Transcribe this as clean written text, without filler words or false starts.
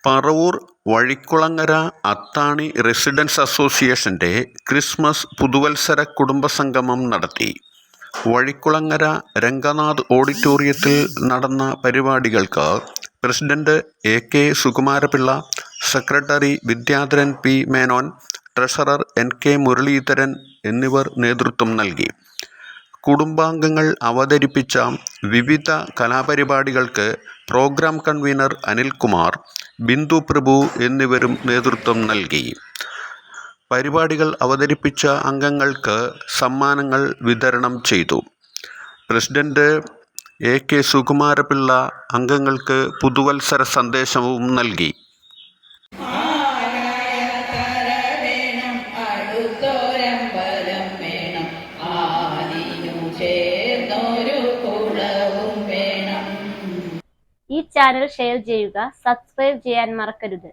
Paravur Vazhikkulangara Athani residence അസോസിയേഷന്റെ Christmas പുതുവത്സര കുടുംബസംഗമം നടത്തി. വഴിക്കുളങ്ങര രംഗനാഥ് ഓഡിറ്റോറിയത്തിൽ നടന്ന പരിപാടികൾക്ക് president A K. Sukumarapillai, secretary Vidyadharan P. Menon, treasurer N K. Muraleedharan എന്നിവർ നേതൃത്വം നൽകി. കുടുംബാംഗങ്ങൾ അവതരിപ്പിച്ച വിവിധ കലാപരിപാടികൾക്ക് പ്രോഗ്രാം കൺവീനർ അനിൽകുമാർ, ബിന്ദു പ്രഭു എന്നിവരും നേതൃത്വം നൽകി. പരിപാടികൾ അവതരിപ്പിച്ച അംഗങ്ങൾക്ക് സമ്മാനങ്ങൾ വിതരണം ചെയ്തു. President A K. സുകുമാരപിള്ള അംഗങ്ങൾക്ക് പുതുവത്സര സന്ദേശവും നൽകി. ഈ ചാനൽ ഷെയർ ചെയ്യുക, സബ്സ്ക്രൈബ് ചെയ്യാൻ മറക്കരുത്.